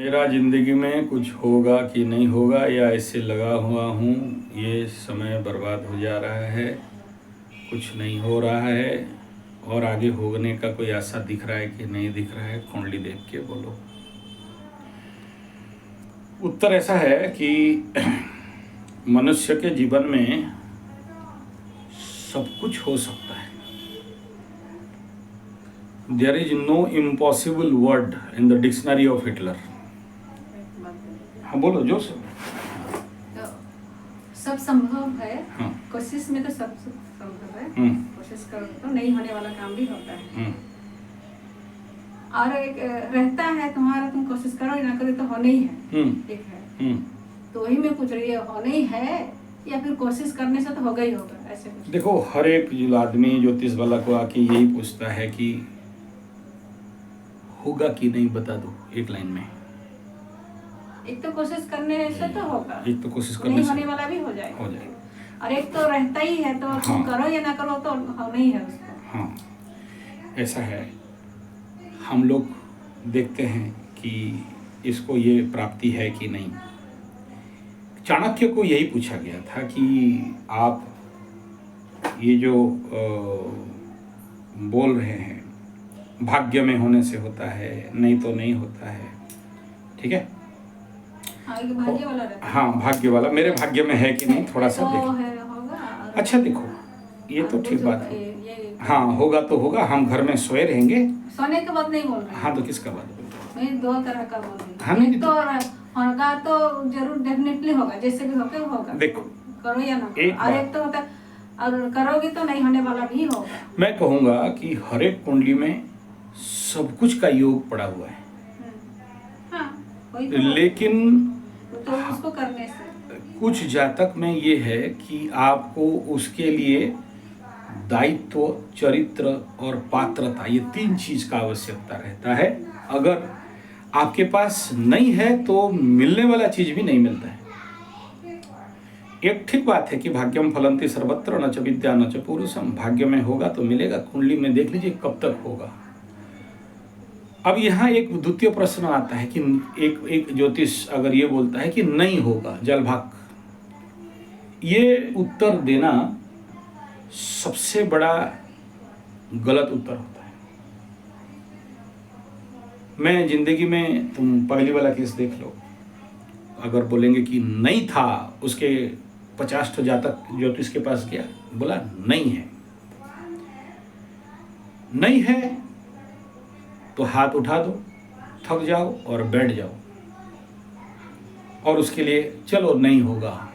मेरा ज़िंदगी में कुछ होगा कि नहीं होगा या ऐसे लगा हुआ हूँ, ये समय बर्बाद हो जा रहा है, कुछ नहीं हो रहा है और आगे होने का कोई आशा दिख रहा है कि नहीं दिख रहा है। कुंडली देख के बोलो। उत्तर ऐसा है कि मनुष्य के जीवन में सब कुछ हो सकता है। There is no impossible word in the dictionary of Hitler. हाँ बोलो जो सब संभव है। हाँ। कोशिश में तो सब संभव है। कोशिश करो तो नहीं होने वाला काम भी होता है। और एक रहता है तुम्हारा, तुम कोशिश करो या ना करो तो होना ही है। एक है तो वही मैं पूछ रही है, होना ही है या फिर कोशिश करने से तो होगा ही होगा, ऐसे कुछ? देखो, हर एक जो आदमी ज्योतिष वाला को आके यही पूछता है कि होगा कि नहीं, बता दो एक लाइन में। एक तो कोशिश करने से तो होगा, एक तो कोशिश करने नहीं से होने वाला भी हो जाए। और एक तो रहता ही है, तो तुम करो या ना करो तो होना ही है उसको। हाँ, ऐसा है। हम लोग देखते हैं कि इसको ये प्राप्ति है कि नहीं। चाणक्य को यही पूछा गया था कि आप ये जो बोल रहे हैं भाग्य में होने से होता है, नहीं तो नहीं होता है, ठीक है? भाग्य वाला रहता है। हाँ, भाग्य वाला मेरे भाग्य में है कि नहीं, थोड़ा सा देखो। अच्छा देखो, ये तो ठीक बात है। हाँ, होगा तो होगा। हम घर में सोए रहेंगे। सोने के बाद नहीं बोल रहे। हाँ, तो किसका बात बोल रहे? मैं दो तरह का बोल रही हूँ। हाँ, नहीं तो होगा तो जरूर डेफिनेटली होगा, जैसे भी होगा। देखो, करो या ना करो। और एक तो होता है और करोगे तो नहीं होने वाला भी होगा। मैं कहूँगा कि हर एक कुंडली में सब कुछ का योग पड़ा हुआ है। तो लेकिन तो उसको करने से कुछ जातक में ये है कि आपको उसके लिए दायित्व, चरित्र और पात्रता, ये तीन चीज का आवश्यकता रहता है। अगर आपके पास नहीं है तो मिलने वाला चीज भी नहीं मिलता है। एक ठीक बात है कि भाग्यम फलंति सर्वत्र न च विद्या न च पुरुषम। भाग्य में होगा तो मिलेगा। कुंडली में देख लीजिए कब तक होगा। अब यहाँ एक द्वितीय प्रश्न आता है कि एक ज्योतिष अगर ये बोलता है कि नहीं होगा, जलभाग, ये उत्तर देना सबसे बड़ा गलत उत्तर होता है। मैं जिंदगी में, तुम पहली वाला केस देख लो, अगर बोलेंगे कि नहीं था, उसके 50 जातक ज्योतिष के पास गया, बोला नहीं है, नहीं है तो हाथ उठा दो, थक जाओ और बैठ जाओ और उसके लिए चलो नहीं होगा।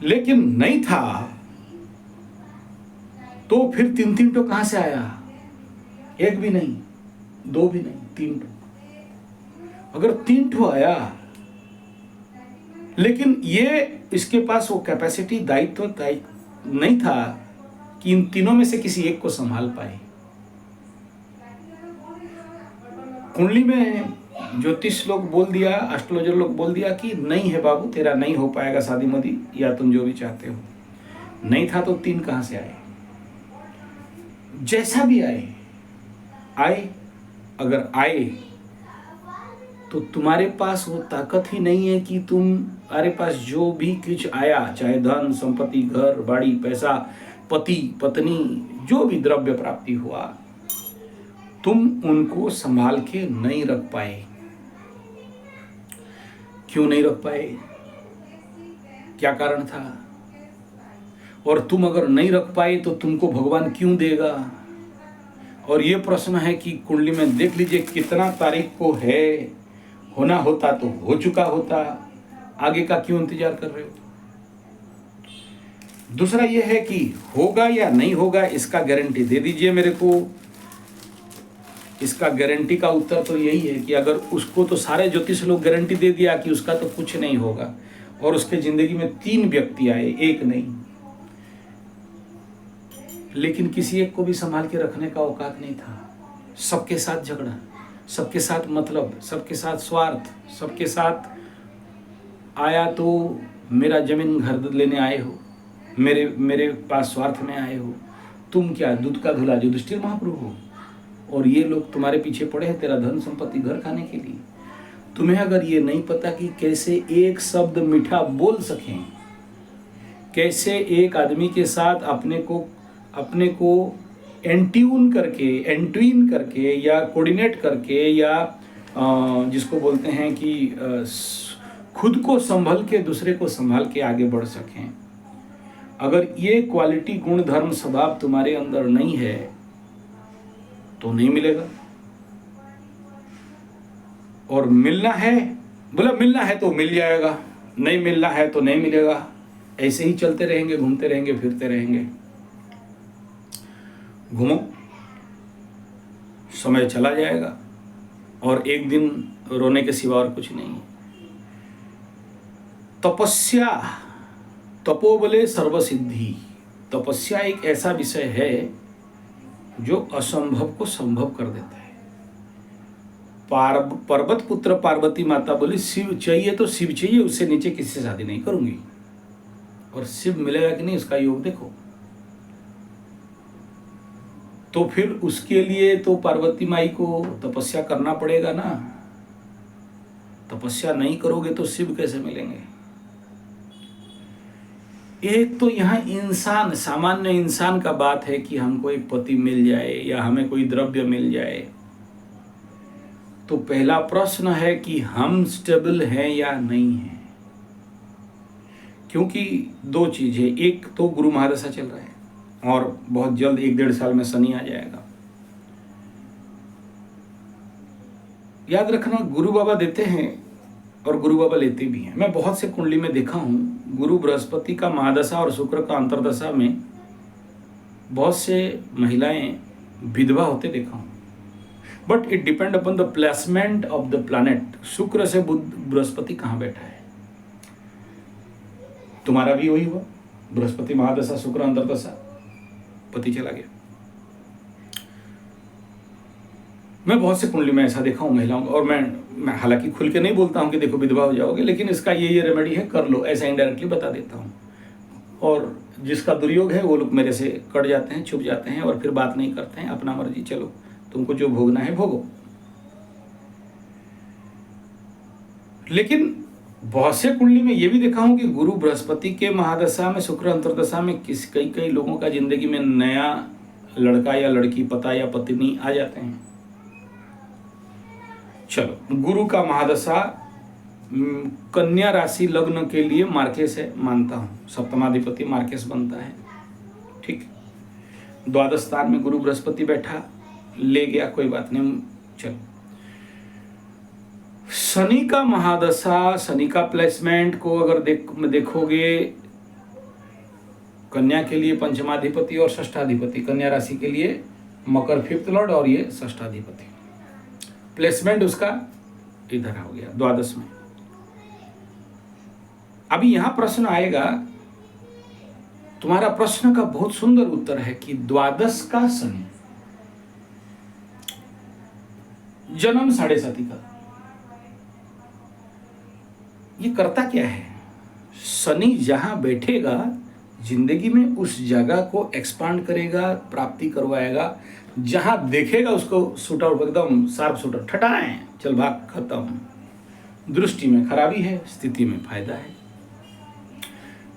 लेकिन नहीं था तो फिर तीन तो कहां से आया? एक भी नहीं, दो भी नहीं, तीन तो। अगर तीन तो आया, लेकिन ये इसके पास वो कैपेसिटी, दायित्व नहीं था कि इन तीनों में से किसी एक को संभाल पाए। कुंडली में ज्योतिष लोग बोल दिया, एस्ट्रोलॉजर लोग बोल दिया कि नहीं है बाबू, तेरा नहीं हो पाएगा शादी मदी या तुम जो भी चाहते हो। नहीं था तो तीन कहां से आए? जैसा भी आए, अगर आए तो तुम्हारे पास वो ताकत ही नहीं है कि तुम्हारे पास जो भी कुछ आया, चाहे धन संपत्ति, घर बाड़ी, पैसा, पति पत्नी, जो भी द्रव्य प्राप्ति हुआ, तुम उनको संभाल के नहीं रख पाए। क्यों नहीं रख पाए? क्या कारण था? और तुम अगर नहीं रख पाए तो तुमको भगवान क्यों देगा? और ये प्रश्न है कि कुंडली में देख लीजिए कितना तारीख को है, होना होता तो हो चुका होता, आगे का क्यों इंतजार कर रहे हो? दूसरा ये है कि होगा या नहीं होगा, इसका गारंटी दे दीजिए मेरे को। इसका गारंटी का उत्तर तो यही है कि अगर उसको तो सारे ज्योतिष लोग गारंटी दे दिया कि उसका तो कुछ नहीं होगा, और उसके जिंदगी में 3 व्यक्ति आए, एक नहीं, लेकिन किसी एक को भी संभाल के रखने का औकात नहीं था। सबके साथ झगड़ा, सबके साथ मतलब, सबके साथ स्वार्थ, सबके साथ आया तो मेरा जमीन घर लेने आए हो, मेरे पास स्वार्थ में आए हो। तुम क्या दूध का धुला युधिष्ठिर महाप्रभु हो? और ये लोग तुम्हारे पीछे पड़े हैं तेरा धन संपत्ति घर खाने के लिए। तुम्हें अगर ये नहीं पता कि कैसे एक शब्द मीठा बोल सकें, कैसे एक आदमी के साथ अपने को एंट्यून करके या कोऑर्डिनेट करके या जिसको बोलते हैं कि खुद को संभल के दूसरे को संभाल के आगे बढ़ सकें, अगर ये क्वालिटी गुण धर्म स्वभाव तुम्हारे अंदर नहीं है तो नहीं मिलेगा। और मिलना है तो मिल जाएगा, नहीं मिलना है तो नहीं मिलेगा। ऐसे ही चलते रहेंगे, घूमते रहेंगे, फिरते रहेंगे। घूमो, समय चला जाएगा और एक दिन रोने के सिवा और कुछ नहीं। तपस्या, तपोबले सर्वसिद्धि। तपस्या एक ऐसा विषय है जो असंभव को संभव कर देता है। पर्वत पुत्र पार्वती माता बोली शिव चाहिए तो शिव चाहिए, उससे नीचे किसी से शादी नहीं करूंगी। और शिव मिलेगा कि नहीं उसका योग देखो। तो फिर उसके लिए तो पार्वती माई को तपस्या करना पड़ेगा ना। तपस्या नहीं करोगे तो शिव कैसे मिलेंगे। एक तो यहाँ इंसान, सामान्य इंसान का बात है कि हमको एक पति मिल जाए या हमें कोई द्रव्य मिल जाए, तो पहला प्रश्न है कि हम स्टेबल हैं या नहीं हैं। क्योंकि दो चीजें, एक तो गुरु महादशा चल रहा है और बहुत जल्द 1-1.5 साल में शनि आ जाएगा। याद रखना, गुरु बाबा देते हैं और गुरु बाबा लेते भी हैं। मैं बहुत से कुंडली में देखा हूं, गुरु बृहस्पति का महादशा और शुक्र का अंतरदशा में बहुत से महिलाएं विधवा होते देखा हूं। But it depend upon the placement of the planet. शुक्र से बुध बृहस्पति कहाँ बैठा है। तुम्हारा भी वही हुआ, बृहस्पति महादशा शुक्र अंतरदशा, पति चला गया। मैं बहुत से कुंडली में ऐसा देखा हूँ महिलाओं को। और मैं हालांकि खुल के नहीं बोलता हूँ कि देखो विधवा हो जाओगे, लेकिन इसका ये रेमेडी है, कर लो, ऐसा इनडायरेक्टली बता देता हूँ। और जिसका दुर्योग है वो लोग मेरे से कट जाते हैं, छुप जाते हैं और फिर बात नहीं करते हैं। अपना मर्जी, चलो तुमको जो भोगना है भोगो। लेकिन बहुत से कुंडली में ये भी देखा हूं कि गुरु बृहस्पति के महादशा में, शुक्र अंतरदशा में कई लोगों का जिंदगी में नया लड़का या लड़की, पता या पत्नी आ जाते हैं। चलो, गुरु का महादशा कन्या राशि लग्न के लिए मार्केस है, मानता हूं। सप्तमाधिपति मार्केस बनता है, ठीक। द्वादश स्थान में गुरु बृहस्पति बैठा, ले गया, कोई बात नहीं। चलो, शनि का महादशा, शनि का प्लेसमेंट को अगर देखोगे, कन्या के लिए पंचमाधिपति और षष्ठाधिपति, कन्या राशि के लिए मकर 5th लॉर्ड और ये षष्ठाधिपति। प्लेसमेंट उसका इधर हो गया द्वादश में। अभी यहां प्रश्न आएगा, तुम्हारा प्रश्न का बहुत सुंदर उत्तर है कि द्वादश का शनि, जन्म 7.5 का, ये करता क्या है। शनि जहां बैठेगा जिंदगी में उस जगह को एक्सपांड करेगा, प्राप्ति करवाएगा। जहां देखेगा उसको शूट आउट, एकदम शार्प शूटर, ठटाएं, चल भाग, खत्म। दृष्टि में खराबी है, स्थिति में फायदा है।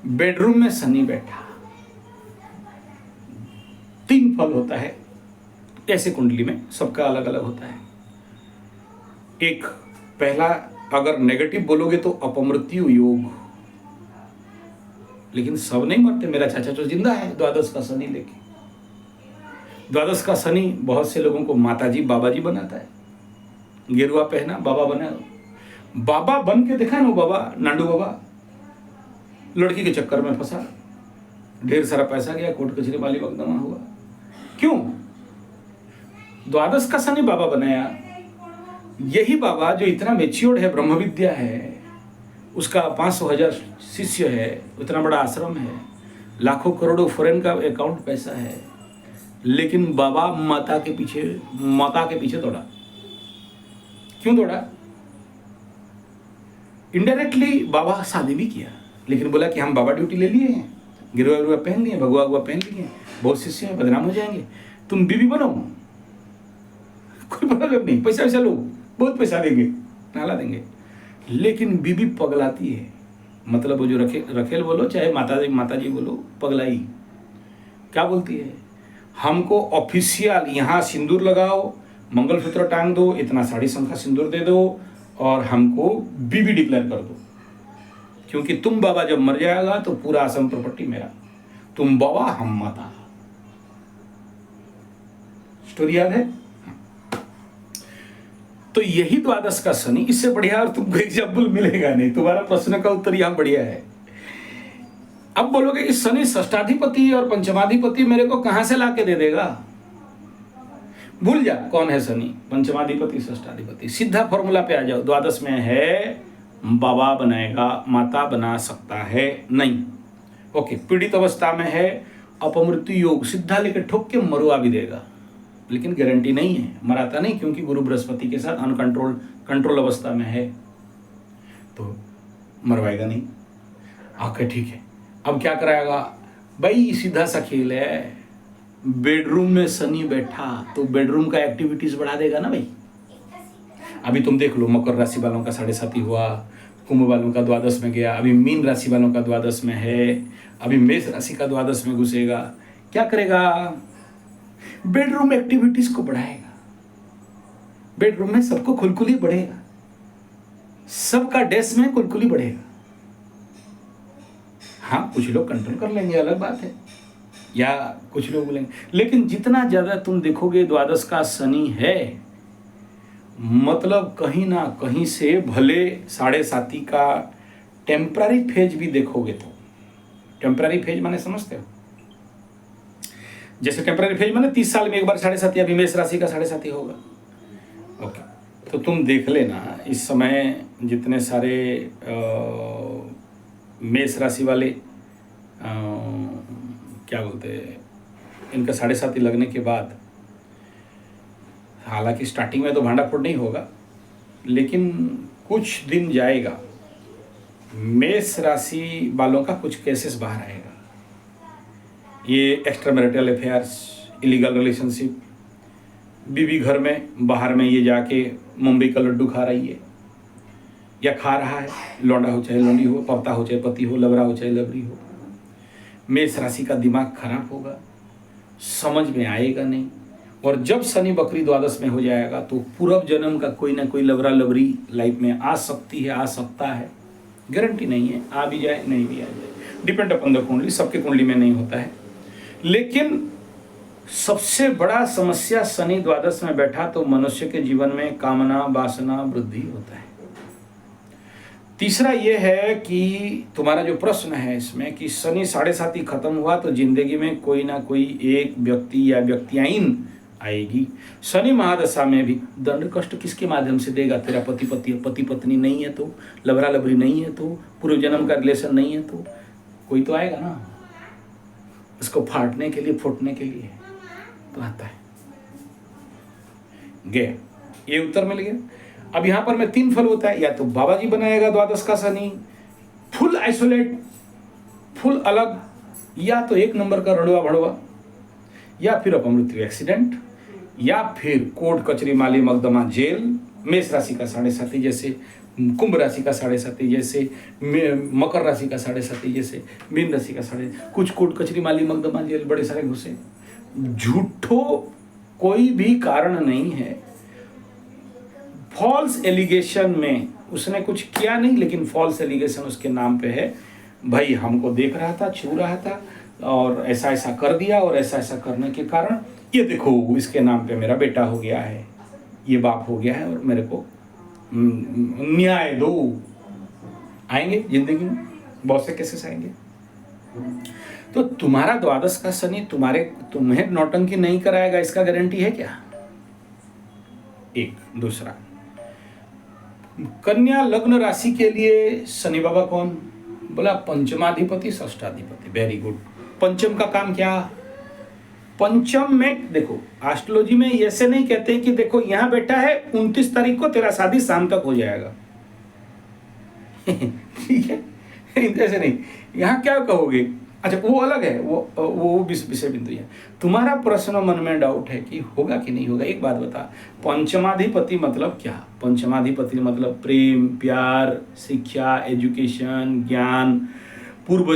बेडरूम में शनि बैठा, 3 फल होता है ऐसे कुंडली में, सबका अलग अलग होता है। एक, पहला, अगर नेगेटिव बोलोगे तो अपमृत्यु योग, लेकिन सब नहीं मरते। मेरा चाचा जो जिंदा है द्वादश का शनि लेके। द्वादश का शनि बहुत से लोगों को माताजी बाबाजी बनाता है। गेरुआ पहना, बाबा बना, बाबा बन के देखा ना, वो बाबा नांडू बाबा, लड़की के चक्कर में फंसा, ढेर सारा पैसा गया, कोर्ट कचहरी वाली वक्तमा हुआ। क्यों? द्वादश का शनि बाबा बनाया। यही बाबा जो इतना मेच्योर्ड है, ब्रह्म विद्या है, उसका 500,000 शिष्य है, इतना बड़ा आश्रम है, लाखों करोड़ों फॉरेन का अकाउंट पैसा है, लेकिन बाबा माता के पीछे दौड़ा। क्यों दौड़ा? इनडायरेक्टली बाबा शादी भी किया, लेकिन बोला कि हम बाबा ड्यूटी ले लिए हैं, गिरुआ पहन लिए, भगवा पहन लिए, बहुत शिष्य हैं, बदनाम हो जाएंगे, तुम बीवी बनो। कोई प्रॉब्लम नहीं, पैसा वैसा लो, बहुत पैसा देंगे, नाला देंगे। लेकिन बीबी पगलाती है, मतलब वो जो रखेल बोलो चाहे माता जी बोलो, पगलाई। क्या बोलती है, हमको ऑफिशियल यहाँ सिंदूर लगाओ, मंगलसूत्र टांग दो, इतना साड़ी शंखा सिंदूर दे दो और हमको बीबी डिक्लेयर कर दो, क्योंकि तुम बाबा जब मर जाएगा तो पूरा असम प्रॉपर्टी मेरा, तुम बाबा हम माता। स्टोरी याद है? तो यही द्वादश का शनि, इससे बढ़िया और तुमको एग्जाम्पल मिलेगा नहीं। तुम्हारा प्रश्न का उत्तर यहां बढ़िया है। अब बोलोगे कि शनि षष्ठाधिपति और पंचमाधिपति मेरे को कहां से लाके दे देगा? भूल जा कौन है शनि, पंचमाधिपति षष्ठाधिपति, सीधा फॉर्मूला पे आ जाओ। द्वादश में है बाबा बनाएगा, माता बना सकता है नहीं। ओके, पीड़ित अवस्था में है अपमृत्यु योग, सीधा लेकर ठोक के मरुआ भी देगा, लेकिन गारंटी नहीं है, मराता नहीं, क्योंकि गुरु बृहस्पति के साथ कंट्रोल अवस्था में है, तो मरवाएगा नहीं। ओके ठीक है, अब क्या कराएगा भाई? सीधा सा खेल है, बेडरूम में शनि बैठा तो बेडरूम का एक्टिविटीज बढ़ा देगा ना भाई। अभी तुम देख लो, मकर राशि वालों का 7.5 हुआ, कुंभ वालों का द्वादश में गया, अभी मीन राशि वालों का द्वादश में है, अभी मेष राशि का द्वादश में घुसेगा। क्या करेगा? बेडरूम एक्टिविटीज को बढ़ाएगा, बेडरूम में सबको खुलखुली बढ़ेगा, सबका डेस्क में खुलखुली बढ़ेगा। हाँ, कुछ लोग कंट्रोल कर लेंगे, अलग बात है, या कुछ लोग बोलेंगे, लेकिन जितना ज्यादा तुम देखोगे द्वादश का शनि है, मतलब कहीं ना कहीं से भले 7.5 का टेम्पररी फेज भी देखोगे तो, टेम्पररी फेज माने समझते हो? जैसे टेम्पररी फेज माने 30 साल में एक बार 7.5, अभी मेष राशि का 7.5 होगा। ओके, तो तुम देख लेना इस समय जितने सारे मेष राशि वाले क्या बोलते हैं, इनका 7.5 लगने के बाद, हालांकि स्टार्टिंग में तो भांडा फोड़ नहीं होगा, लेकिन कुछ दिन जाएगा, मेष राशि वालों का कुछ केसेस बाहर आएगा। ये extra marital affairs, illegal relationship, बीवी घर में बाहर में ये जाके मुंबई का लड्डू खा रही है या खा रहा है, लौंडा हो चाहे लौंडी हो, पता हो चाहे पति हो, लबरा हो चाहे लबरी हो, मेष राशि का दिमाग खराब होगा, समझ में आएगा नहीं। और जब शनि बकरी द्वादश में हो जाएगा तो पूर्व जन्म का कोई ना कोई लबरा लबरी लाइफ में आ सकती है, आ सकता है, गारंटी नहीं है, आ भी जाए नहीं भी आ जाए, डिपेंड अपन द कुंडली, सबके कुंडली में नहीं होता है। लेकिन सबसे बड़ा समस्या शनि द्वादश में बैठा तो मनुष्य के जीवन में कामना वासना वृद्धि होता है। तीसरा यह है कि तुम्हारा जो प्रश्न है इसमें कि शनि 7.5 खत्म हुआ तो जिंदगी में कोई ना कोई एक व्यक्ति या व्यक्तियाइन आएगी। शनि महादशा में भी दंड कष्ट किसके माध्यम से देगा? तेरा पति पत्नी नहीं है तो, लबरा लबरी नहीं है तो, पूर्व जन्म का रिलेशन नहीं है तो, कोई तो आएगा ना इसको फाड़ने के लिए, फूटने के लिए तो आता है। गया, ये उत्तर मिल गया। अब यहां पर मैं 3 फल होता है, या तो बाबा जी बनाएगा द्वादश का शनि फुल आइसोलेट, फुल अलग, या तो 1 नंबर का रड़ुआ भड़ुआ, या फिर अपमृत्यु एक्सीडेंट, या फिर कोर्ट कचरी माली मकदमा जेल। मेष राशि का 7.5 जैसे, कुंभ राशि का 7.5 जैसे, मकर राशि का 7.5 जैसे, मीन राशि का 7.5, कुछ कोर्ट कचरी माली मकदमा जेल, बड़े सारे घुसे। झूठो कोई भी कारण नहीं है, फॉल्स एलिगेशन में उसने कुछ किया नहीं, लेकिन फॉल्स एलिगेशन उसके नाम पे है। भाई हमको देख रहा था, छू रहा था और ऐसा ऐसा कर दिया, और ऐसा ऐसा करने के कारण ये देखो इसके नाम पे मेरा बेटा हो गया है, ये बाप हो गया है, और मेरे को न्याय दो। आएंगे जिंदगी में बहुत से केसेस आएंगे। तो तुम्हारा द्वादश का शनि तुम्हें नौटंकी नहीं कराएगा, इसका गारंटी है क्या? एक। दूसरा, कन्या लग्न राशि के लिए शनि बाबा कौन? बोला पंचमाधिपति षष्ठाधिपति। Very good. पंचम का काम क्या? पंचम में देखो, एस्ट्रोलॉजी में ऐसे नहीं कहते कि देखो यहां बैठा है 29 तारीख को तेरा शादी शाम तक हो जाएगा। ठीक है, ऐसे नहीं। यहां क्या कहोगे अच्छा वो अलग है, वो विषय बिंदु है। तुम्हारा प्रश्न मन में डाउट है कि होगा कि नहीं होगा। एक बात बता, पंचमाधिपति मतलब क्या? पंचमाधिपति मतलब प्रेम, प्यार, शिक्षा, एजुकेशन, ज्ञान, पूर्व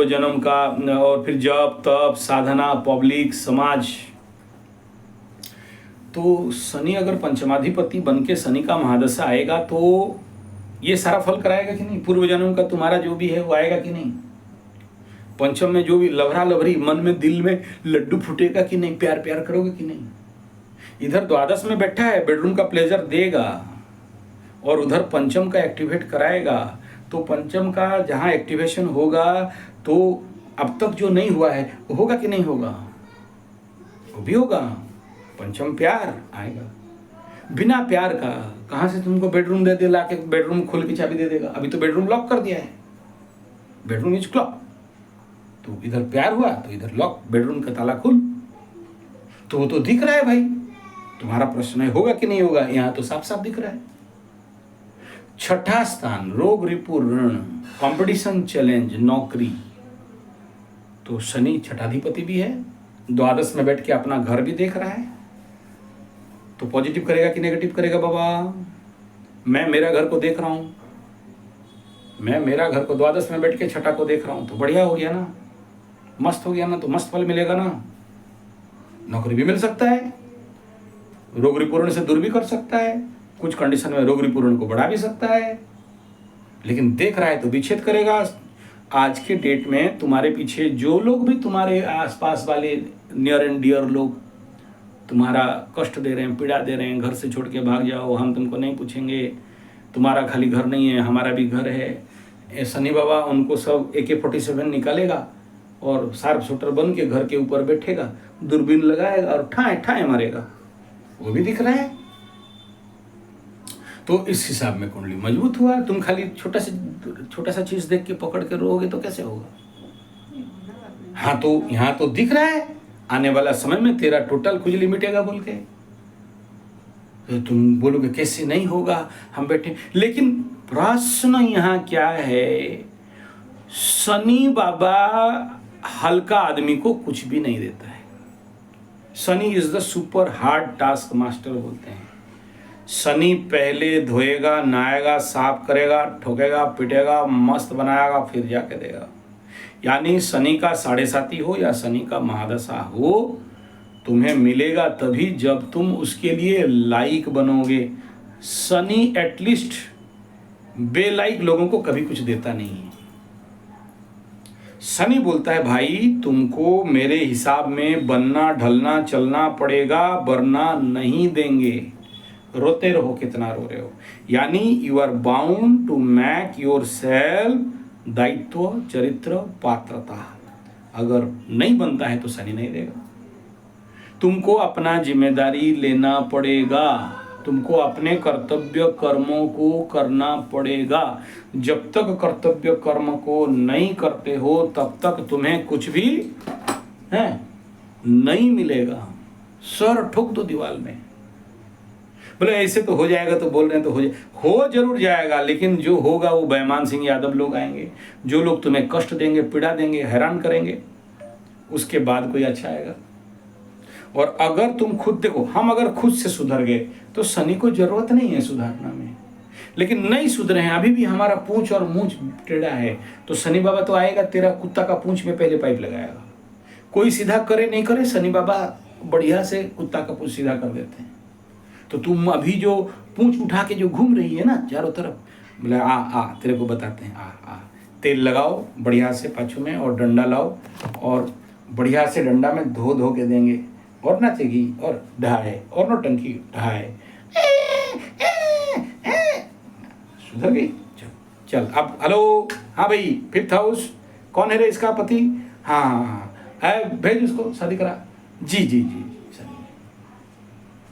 जन्म का, और फिर जप तप साधना, पब्लिक, समाज। तो शनि अगर पंचमाधिपति बन के शनि का महादशा आएगा तो ये सारा फल कराएगा कि नहीं? पूर्व जन्म का तुम्हारा जो भी है वो आएगा कि नहीं? पंचम में जो भी लवरा लवरी मन में दिल में लड्डू फूटेगा कि नहीं? प्यार प्यार करोगे कि नहीं? इधर द्वादश में बैठा है, बेडरूम का प्लेजर देगा, और उधर पंचम का एक्टिवेट कराएगा। तो पंचम का जहाँ एक्टिवेशन होगा तो अब तक जो नहीं हुआ है वो होगा कि नहीं होगा? वो भी होगा। पंचम प्यार आएगा। बिना प्यार का कहाँ से तुमको बेडरूम दे दे, लाके बेडरूम खोल के चाबी दे देगा? अभी तो बेडरूम लॉक कर दिया है, बेडरूम इज क्लॉक। तो इधर प्यार हुआ तो इधर लॉक, बेडरूम का ताला खुल। तो वो तो दिख रहा है भाई। तुम्हारा प्रश्न है होगा कि नहीं होगा, यहाँ तो साफ साफ दिख रहा है। छठा स्थान रोग रिपु ऋण, कंपटीशन, चैलेंज, नौकरी। तो शनि छठाधिपति भी है, द्वादश में बैठ के अपना घर भी देख रहा है। तो पॉजिटिव करेगा कि नेगेटिव करेगा बाबा? मैं मेरा घर को देख रहा हूं, मैं मेरा घर को द्वादश में बैठ के छठा को देख रहा हूं, तो बढ़िया हो गया ना, मस्त हो गया ना, तो मस्त फल मिलेगा ना। नौकरी भी मिल सकता है, रोग रिपूर्ण से दूर भी कर सकता है, कुछ कंडीशन में रोग रिपूर्ण को बढ़ा भी सकता है। लेकिन देख रहा है तो विच्छेद करेगा। आज के डेट में तुम्हारे पीछे जो लोग भी, तुम्हारे आसपास वाले नियर एंड डियर लोग तुम्हारा कष्ट दे रहे हैं, पीड़ा दे रहे हैं, घर से छोड़ के भाग जाओ, हम तुमको नहीं पूछेंगे, तुम्हारा खाली घर नहीं है हमारा भी घर है, शनि बाबा उनको सब AK-47 निकालेगा और शार्प शूटर बन के घर के ऊपर बैठेगा, दूरबीन लगाएगा और ठाए ठाए मारेगा। वो भी दिख रहा है। तो इस हिसाब में कुंडली मजबूत हुआ। तुम खाली छोटा सा चीज देख के पकड़ के रोओगे तो कैसे होगा? हाँ, तो यहाँ तो दिख रहा है आने वाला समय में तेरा टोटल खुजली मिटेगा बोल के। तो तुम बोलोगे कैसे नहीं होगा, हम बैठे। लेकिन प्रश्न यहाँ क्या है, शनि बाबा हल्का आदमी को कुछ भी नहीं देता है। Shani is the super hard task master बोलते हैं। शनि पहले धोएगा, नहाएगा, साफ करेगा, ठोकेगा, पिटेगा, मस्त बनाएगा, फिर जाके देगा। यानी शनि का 7.5 हो या शनि का महादशा हो, तुम्हें मिलेगा तभी जब तुम उसके लिए लाइक बनोगे। शनि एटलीस्ट बेलाइक लोगों को कभी कुछ देता नहीं है। शनि बोलता है भाई तुमको मेरे हिसाब में बनना, ढलना, चलना पड़ेगा, वरना नहीं देंगे। रोते रहो कितना रो रहे हो। यानी you are bound to make yourself दायित्व, चरित्र, पात्रता। अगर नहीं बनता है तो शनि नहीं देगा। तुमको अपना जिम्मेदारी लेना पड़ेगा, तुमको अपने कर्तव्य कर्मों को करना पड़ेगा। जब तक कर्तव्य कर्म को नहीं करते हो तब तक तुम्हें कुछ भी है नहीं मिलेगा। सर ठोक दो दीवार में। बोले ऐसे तो हो जाएगा, तो बोल रहे हैं तो हो जरूर जाएगा, लेकिन जो होगा वो बैमान सिंह यादव लोग आएंगे, जो लोग तुम्हें कष्ट देंगे, पीड़ा देंगे, हैरान करेंगे, उसके बाद कोई अच्छा आएगा। और अगर तुम खुद देखो, हम अगर खुद से सुधर गए तो शनि को जरूरत नहीं है सुधारना में। लेकिन नहीं सुधरे हैं, अभी भी हमारा पूंछ और मूंछ टेढ़ा है, तो शनि बाबा तो आएगा, तेरा कुत्ता का पूंछ में पहले पाइप लगाएगा। कोई सीधा करे नहीं करे, शनि बाबा बढ़िया से कुत्ता का पूंछ सीधा कर देते हैं। तो तुम अभी जो पूंछ उठा के जो घूम रही है ना चारों तरफ, बोले आ तेरे को बताते हैं, आ तेल लगाओ बढ़िया से पाछू में, और डंडा लाओ और बढ़िया से डंडा में धो के देंगे, और नाचेगी और ढहाए, और नौटंकी ढहाए, सुधर गई। चल अब हेलो, हाँ भाई 5th हाउस कौन है रे इसका पति? हाँ भेज उसको शादी करा। जी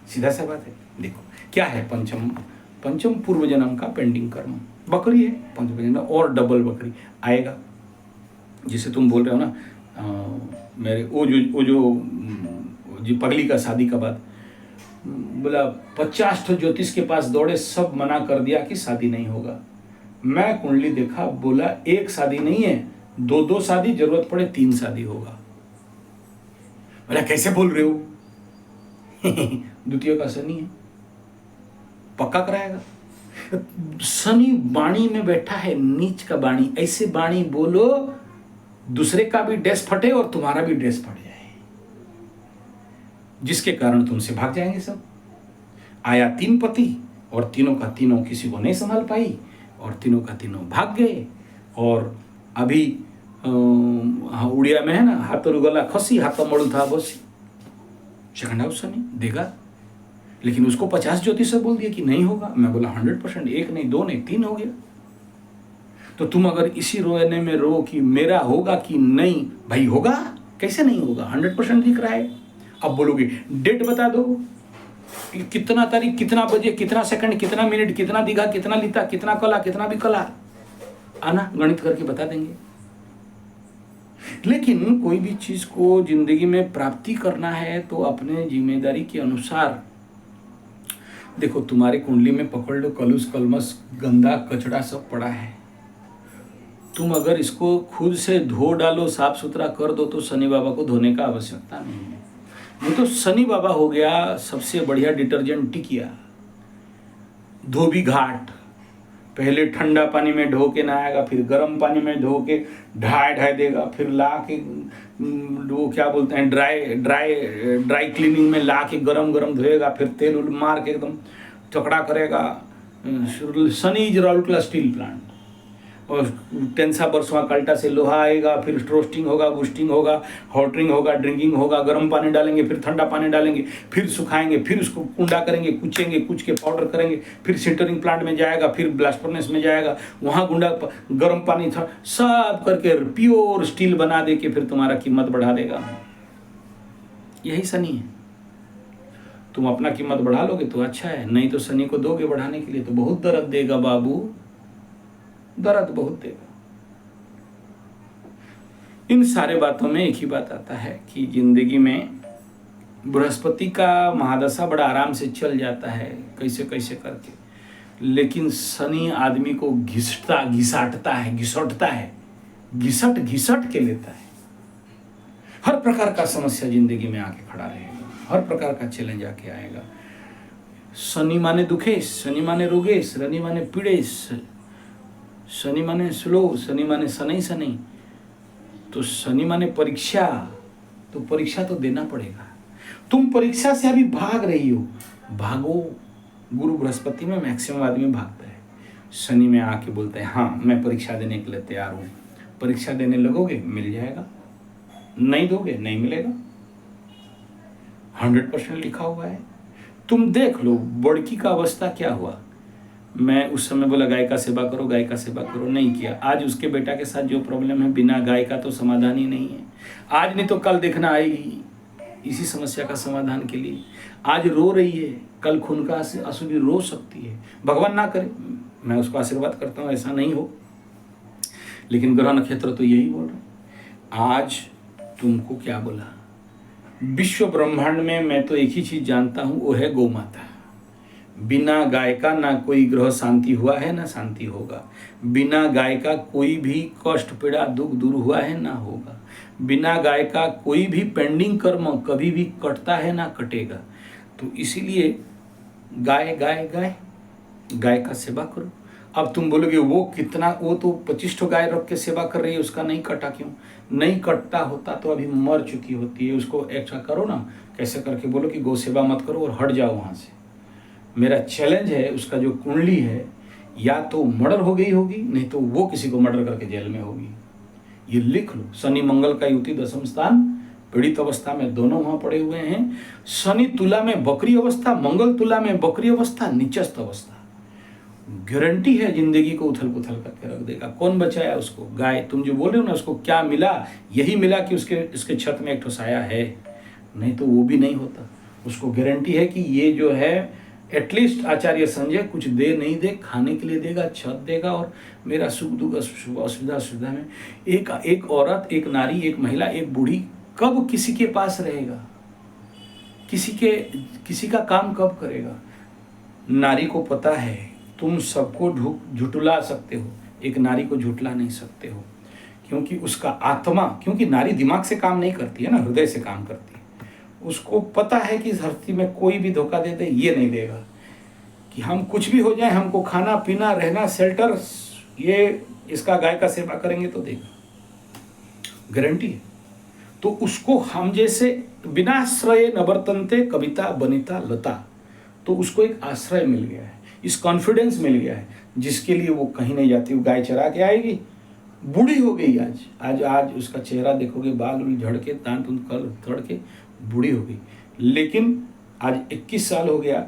सीधा सा बात है। देखो क्या है, पंचम पूर्व जन्म का पेंडिंग कर्म, बकरी है पंचम जन्म, और डबल बकरी आएगा। जिसे तुम बोल रहे हो ना मेरे वो जो पगली का शादी का बाद बोला 50 ठो ज्योतिष के पास दौड़े, सब मना कर दिया कि शादी नहीं होगा। मैं कुंडली देखा, बोला एक शादी नहीं है 2 शादी, जरूरत पड़े 3 शादी होगा। बोला कैसे बोल रहे हो? द्वितीय का शनि है, पक्का कराएगा। शनि वाणी में बैठा है, नीच का वाणी। ऐसे वाणी बोलो दूसरे का भी ड्रेस फटे और तुम्हारा भी ड्रेस फट जाए, जिसके कारण तुमसे भाग जाएंगे सब। आया 3 पति और तीनों का तीनों किसी को नहीं संभाल पाई और तीनों का तीनों भाग गए। और अभी उड़िया में है ना, हाथों गला खसी हाथों मड़ू था बसी। सेकंड हाउस शनि देगा, लेकिन उसको 50 ज्योतिष से बोल दिया कि नहीं होगा। मैं बोला 100%, 1 नहीं 2 नहीं 3 हो गया। तो तुम अगर इसी रोने में रो कि मेरा होगा कि नहीं, भाई होगा, कैसे नहीं होगा? 100% दिख रहा है। अब बोलोगे डेट बता दो, कितना तारीख, कितना बजे, कितना सेकंड, कितना मिनट, कितना दिखा, कितना लिता, कितना कला, कितना भी कला, आना गणित करके बता देंगे। लेकिन कोई भी चीज को जिंदगी में प्राप्ति करना है तो अपने जिम्मेदारी के अनुसार देखो। तुम्हारे कुंडली में पकड़ लो, कलुष कलमस गंदा कचड़ा सब पड़ा है। तुम अगर इसको खुद से धो डालो, साफ सुथरा कर दो, तो शनि बाबा को धोने का आवश्यकता नहीं है। नहीं तो शनि बाबा हो गया सबसे बढ़िया डिटर्जेंट टिकिया, धोबी घाट। पहले ठंडा पानी में धो के नहाएगा, फिर गर्म पानी में धो के ढाई देगा, फिर ला के वो क्या बोलते हैं ड्राई क्लीनिंग में ला के गरम धोएगा, फिर तेल उल मार के एकदम चकड़ा करेगा। Shani is Rourkela steel plant. और टेंसा बरसवा कल्टा से लोहा आएगा, फिर रोस्टिंग होगा, बूस्टिंग होगा, हॉटरिंग होगा, ड्रिंकिंग होगा, गर्म पानी डालेंगे, फिर ठंडा पानी डालेंगे, फिर सुखाएंगे, फिर उसको कुंडा करेंगे, कुचेंगे, कुच के पाउडर करेंगे, फिर सिंटरिंग प्लांट में जाएगा, फिर ब्लास्ट फर्नेस में जाएगा, वहाँ गुंडा गर्म पानी था सब करके प्योर स्टील बना दे के फिर तुम्हारा कीमत बढ़ा देगा। यही शनि है। तुम अपना कीमत बढ़ा लोगे तो अच्छा है, नहीं तो शनि को दोगे बढ़ाने के लिए तो बहुत दर्द देगा बाबू, दर्द बहुत देगा। इन सारे बातों में एक ही बात आता है कि जिंदगी में बृहस्पति का महादशा बड़ा आराम से चल जाता है कैसे कैसे करके, लेकिन शनि आदमी को घिसटता है, घिसट के लेता है। हर प्रकार का समस्या जिंदगी में आके खड़ा रहेगा, हर प्रकार का चैलेंज आके आएगा। शनि माने दुखेश, शनि माने रोगेश, शनि माने पीड़ेश, शनि माने स्लो, शनि माने शनि। तो शनि माने परीक्षा, तो परीक्षा तो देना पड़ेगा। तुम परीक्षा से अभी भाग रही हो, भागो। गुरु बृहस्पति में मैक्सिमम आदमी भागता है, शनि में आके बोलते हैं हाँ मैं परीक्षा देने के लिए तैयार हूँ। परीक्षा देने लगोगे मिल जाएगा, नहीं दोगे नहीं मिलेगा। 100% लिखा हुआ है। तुम देख लो बड़की का अवस्था क्या हुआ। मैं उस समय बोला गाय का सेवा करो, गाय का सेवा करो, नहीं किया। आज उसके बेटा के साथ जो प्रॉब्लम है, बिना गाय का तो समाधान ही नहीं है। आज नहीं तो कल देखना आएगी इसी समस्या का समाधान के लिए। आज रो रही है, कल खून का आंसू भी रो सकती है। भगवान ना करे, मैं उसको आशीर्वाद करता हूँ ऐसा नहीं हो, लेकिन ग्रह नक्षत्र तो यही बोल रहे। आज तुमको क्या बोला, विश्व ब्रह्मांड में मैं तो एक ही चीज जानता हूँ, वो है गौ माता। बिना गाय का ना कोई ग्रह शांति हुआ है ना शांति होगा। बिना गाय का कोई भी कष्ट पीड़ा दुख दूर हुआ है ना होगा। बिना गाय का कोई भी पेंडिंग कर्म कभी भी कटता है ना कटेगा। तो इसीलिए गाय गाय गाय गाय का सेवा करो। अब तुम बोलोगे वो कितना, वो तो 25 गाय रख के सेवा कर रही है, उसका नहीं कटा क्यों? नहीं कटता होता तो अभी मर चुकी होती है। उसको एक्स्ट्रा करो ना, कैसे करके बोलो कि गौ सेवा मत करो और हट जाओ वहाँ से। मेरा चैलेंज है, उसका जो कुंडली है या तो मर्डर हो गई होगी, नहीं तो वो किसी को मर्डर करके जेल में होगी। ये लिख लो। शनि मंगल का युति 10वें स्थान, पीड़ित अवस्था में दोनों वहां पड़े हुए हैं। शनि तुला में बकरी अवस्था, मंगल तुला में बकरी अवस्था, नीचस्थ अवस्था। गारंटी है जिंदगी को उथल पुथल करके रख देगा। कौन बचाया उसको? गाय। तुम जो बोल रहे हो ना, उसको क्या मिला? यही मिला कि उसके छत में एक ठो साया है, नहीं तो वो भी नहीं होता। उसको गारंटी है कि ये जो है एटलीस्ट आचार्य संजय कुछ दे नहीं दे, खाने के लिए देगा, छत देगा, और मेरा सुख दुख असुविधा में एक औरत, एक नारी, एक महिला, एक बूढ़ी कब किसी के पास रहेगा? किसी का काम कब करेगा? नारी को पता है तुम सबको झुटला सकते हो, एक नारी को झुटला नहीं सकते हो। क्योंकि उसका आत्मा, क्योंकि नारी दिमाग से काम नहीं करती है ना, हृदय से काम करती है। उसको पता है कि धरती में कोई भी धोखा दे दे, ये नहीं देगा कि हम कुछ भी हो जाए, हमको खाना पीना रहना शेल्टर, ये इसका गाय का सेवा करेंगे तो देगा, गारंटी है। तो उसको हम जैसे बिना आश्रय न बर्तनते कविता बनिता लता, तो उसको एक आश्रय मिल गया है, इस कॉन्फिडेंस मिल गया है जिसके लिए वो कहीं नहीं जाती। वो गाय चरा के आएगी, बूढ़ी हो गई आज उसका चेहरा देखोगे, बाल उल झड़ के, दांत उन कल थड़ के बूढ़ी हो गई, लेकिन आज 21 साल हो गया,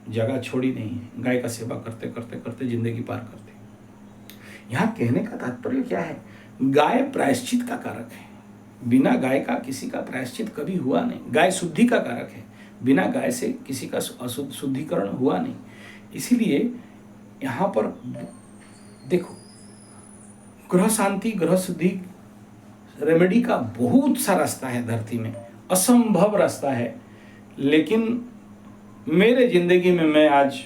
जगह छोड़ी नहीं है, गाय का सेवा करते करते करते जिंदगी पार करते। यहाँ कहने का तात्पर्य क्या है, गाय प्रायश्चित का कारक है, बिना गाय का किसी का प्रायश्चित कभी हुआ नहीं। गाय शुद्धि का कारक है, बिना गाय से किसी का शुद्धिकरण हुआ नहीं। इसीलिए यहाँ पर देखो, ग्रह शांति, ग्रह शुद्धि, रेमेडी का बहुत सा रास्ता है धरती में, असंभव रास्ता है। लेकिन मेरे जिंदगी में मैं आज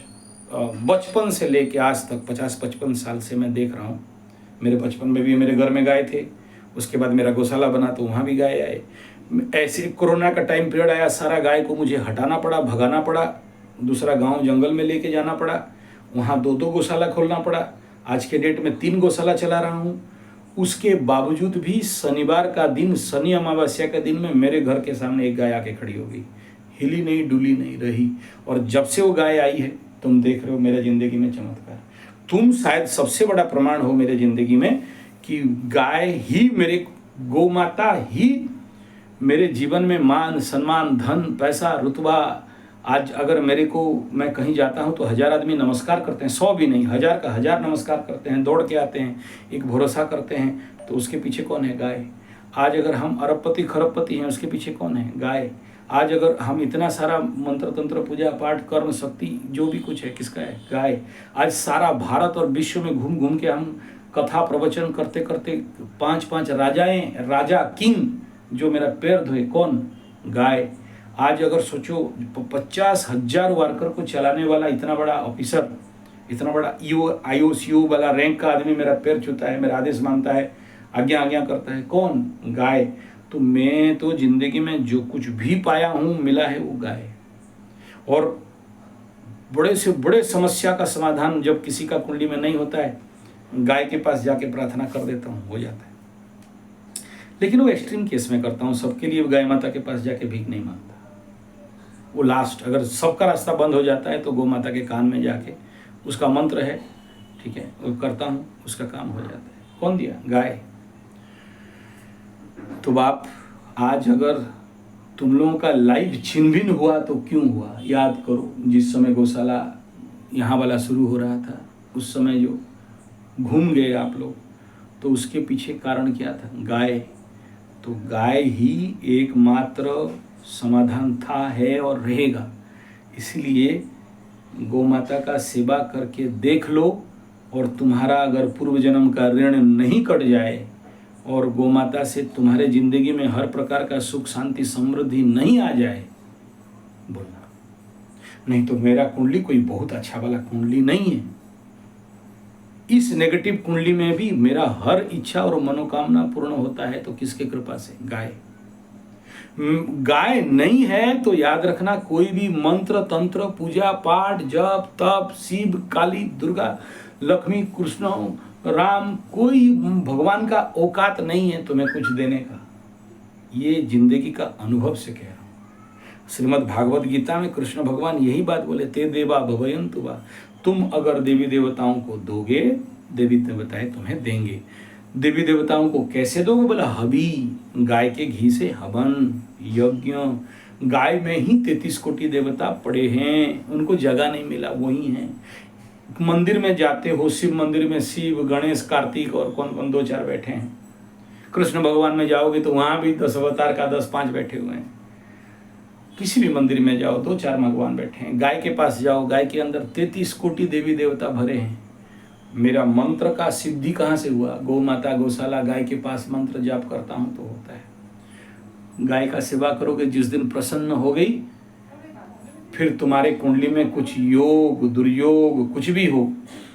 बचपन से लेके आज तक 50-55 साल से मैं देख रहा हूँ। मेरे बचपन में भी मेरे घर में गाय थे, उसके बाद मेरा गौशाला बना तो वहाँ भी गाय आए। ऐसे कोरोना का टाइम पीरियड आया, सारा गाय को मुझे हटाना पड़ा, भगाना पड़ा, दूसरा गांव जंगल में लेके जाना पड़ा, वहाँ 2-2 गौशाला खोलना पड़ा। आज के डेट में 3 गौशाला चला रहा हूँ। उसके बावजूद भी शनिवार का दिन, शनि अमावस्या के दिन में मेरे घर के सामने एक गाय आके खड़ी हो गई, हिली नहीं डुली नहीं रही। और जब से वो गाय आई है, तुम देख रहे हो मेरे ज़िंदगी में चमत्कार। तुम शायद सबसे बड़ा प्रमाण हो मेरे ज़िंदगी में कि गाय ही, मेरे गौ माता ही मेरे जीवन में मान सम्मान, धन, पैसा, रुतबा। आज अगर मेरे को, मैं कहीं जाता हूँ तो 1000 आदमी नमस्कार करते हैं, 100 भी नहीं, 1000 का 1000 नमस्कार करते हैं, दौड़ के आते हैं, एक भरोसा करते हैं। तो उसके पीछे कौन है? गाय। आज अगर हम अरबपति खरबपति हैं, उसके पीछे कौन है? गाय। आज अगर हम इतना सारा मंत्र तंत्र पूजा पाठ कर्म शक्ति जो भी कुछ है, किसका है? गाय। आज सारा भारत और विश्व में घूम घूम के हम कथा प्रवचन करते करते 5-5 राजा किंग जो मेरा पैर धोए, कौन? गाय। आज अगर सोचो 50,000 वर्कर को चलाने वाला इतना बड़ा ऑफिसर, इतना बड़ा IOCO वाला रैंक का आदमी मेरा पैर छूता है, मेरा आदेश मानता है, आज्ञा करता है, कौन? गाय। तो मैं तो जिंदगी में जो कुछ भी पाया हूँ, मिला है वो गाय। और बड़े से बड़े समस्या का समाधान जब किसी का कुंडली में नहीं होता है, गाय के पास जाके प्रार्थना कर देता हूँ, हो जाता है। लेकिन वो एक्सट्रीम केस में करता हूँ, सबके लिए गाय माता के पास जाके भीख नहीं मांगता। वो लास्ट, अगर सबका रास्ता बंद हो जाता है तो गौ माता के कान में जाके, उसका मंत्र है, ठीक है, वो करता हूँ, उसका काम हो जाता है। कौन दिया? गाय। तो बाप, आज अगर तुम लोगों का लाइफ छिन-भिन हुआ तो क्यों हुआ? याद करो, जिस समय गौशाला यहाँ वाला शुरू हो रहा था, उस समय जो घूम गए आप लोग, तो उसके पीछे कारण क्या था? गाय। तो गाय ही एकमात्र समाधान था, है और रहेगा। इसलिए गौ माता का सेवा करके देख लो, और तुम्हारा अगर पूर्व जन्म का ऋण नहीं कट जाए और गौ माता से तुम्हारे जिंदगी में हर प्रकार का सुख शांति समृद्धि नहीं आ जाए, बोलना। नहीं तो मेरा कुंडली कोई बहुत अच्छा वाला कुंडली नहीं है, इस नेगेटिव कुंडली में भी मेरा हर इच्छा और मनोकामना पूर्ण होता है। तो किसके कृपा से? गाय। गाय नहीं है तो याद रखना, कोई भी मंत्र तंत्र पूजा पाठ जप तप, शिव काली दुर्गा लक्ष्मी कृष्ण राम, कोई भगवान का औकात नहीं है तुम्हें कुछ देने का। ये जिंदगी का अनुभव से कह रहा हूँ। श्रीमद् भागवत गीता में कृष्ण भगवान यही बात बोले, ते देवा भवयन्तु वा, तुम अगर देवी देवताओं को दोगे, देवी देवताएं तुम्हें देंगे। देवी देवताओं को कैसे दोगे? बोला हबी, गाय के घी से हवन यज्ञ। गाय में ही 33 कोटि देवता पड़े हैं, उनको जगह नहीं मिला, वही हैं। मंदिर में जाते हो, शिव मंदिर में शिव गणेश कार्तिक और कौन कौन 2-4 बैठे हैं। कृष्ण भगवान में जाओगे तो वहाँ भी 10 अवतार का 10-5 बैठे हुए हैं। किसी भी मंदिर में जाओ 2-4 भगवान बैठे हैं। गाय के पास जाओ, गाय के अंदर 33 कोटि देवी देवता भरे हैं। मेरा मंत्र का सिद्धि कहाँ से हुआ? गौ माता गौशाला गाय के पास मंत्र जाप करता हूँ तो होता है। गाय का सेवा करोगे, जिस दिन प्रसन्न हो गई, फिर तुम्हारे कुंडली में कुछ योग दुर्योग कुछ भी हो,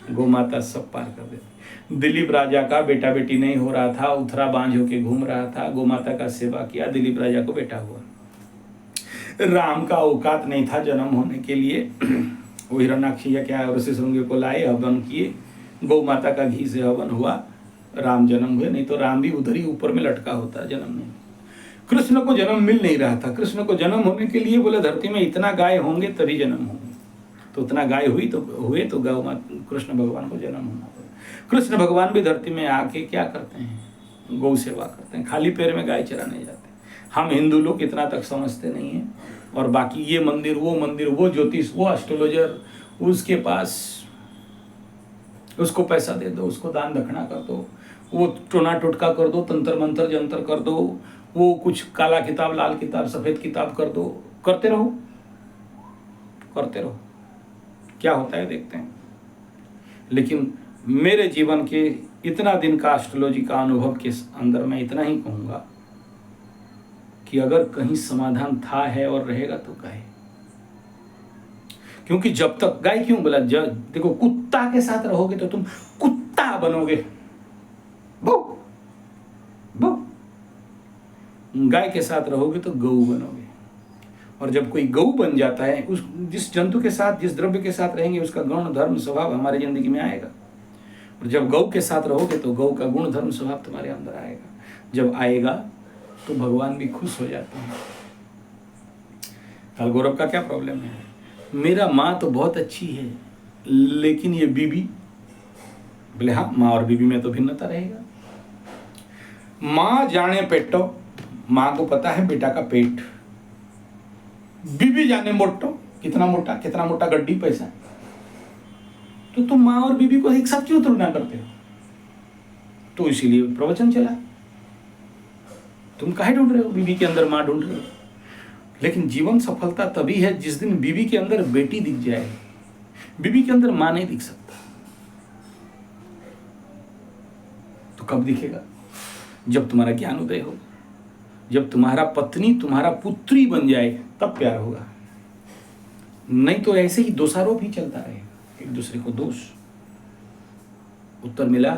गौ माता सब पार कर देती। दिलीप राजा का बेटा बेटी नहीं हो रहा था, उथरा बांझ होके घूम रहा था, गौ माता का सेवा किया, दिलीप राजा को बेटा हुआ। राम का औकात नहीं था जन्म होने के लिए, वो हिरण्याक्ष क्या वृषि श्रृंगी को लाए, हवन किए, गौ माता का घी से हवन हुआ, राम जन्म हुए। नहीं तो राम भी उधर ही ऊपर में लटका होता, जन्म नहीं। कृष्ण को जन्म मिल नहीं रहा था। कृष्ण को जन्म होने के लिए बोले धरती में इतना गाय होंगे तभी जन्म होंगे, तो उतना गाय हुए तो गौ माता कृष्ण भगवान को जन्म होना पड़ा। कृष्ण भगवान भी धरती में आके क्या करते हैं, गौ सेवा करते हैं, खाली पैर में गाय चराने जाते हैं। हम हिंदू लोग इतना तक समझते नहीं हैं। और बाकी ये मंदिर, वो ज्योतिष, वो एस्ट्रोलॉजर, उसके पास उसको पैसा दे दो, उसको दान दक्षिणा कर दो, वो टोना टोटका कर दो, तंत्र मंत्र जंतर कर दो, वो कुछ काला किताब, लाल किताब, सफेद किताब कर दो, करते रहो करते रहो, क्या होता है देखते हैं। लेकिन मेरे जीवन के इतना दिन का एस्ट्रोलॉजी का अनुभव के अंदर मैं इतना ही कहूँगा कि अगर कहीं समाधान था, है और रहेगा तो गाय। क्योंकि जब तक गाय क्यों बोला, देखो कुत्ता के साथ रहोगे तो तुम कुत्ता बनोगे, बो बो, गाय के साथ रहोगे तो गऊ बनोगे। और जब कोई गऊ बन जाता है, उस जिस जंतु के साथ, जिस द्रव्य के साथ रहेंगे, उसका गुण धर्म स्वभाव हमारी जिंदगी में आएगा। और जब गऊ के साथ रहोगे तो गऊ का गुण धर्म स्वभाव तुम्हारे अंदर आएगा। जब आएगा तो भगवान भी खुश हो जाते हैं। कल गौरव का क्या प्रॉब्लम है, मेरा माँ तो बहुत अच्छी है लेकिन ये बीबी, बोले हाँ माँ और बीबी में तो भिन्नता रहेगा। माँ जाने पेटो, माँ को पता है बेटा का पेट, बीबी जाने मोटो, कितना मोटा गड्डी पैसा। तो तुम माँ और बीबी को एक साथ क्यों तुलना करते हो? तो इसीलिए प्रवचन चला, तुम काहे ढूंढ रहे हो बीबी के अंदर माँ ढूंढ रहे हो। लेकिन जीवन सफलता तभी है जिस दिन बीबी के अंदर बेटी दिख जाए, बीबी के अंदर माँ नहीं दिख सकता। तो कब दिखेगा? जब तुम्हारा ज्ञान उदय हो, जब तुम्हारा पत्नी तुम्हारा पुत्री बन जाए, तब प्यार होगा। नहीं तो ऐसे ही दोषारोप ही चलता रहेगा, एक दूसरे को दोष। उत्तर मिला?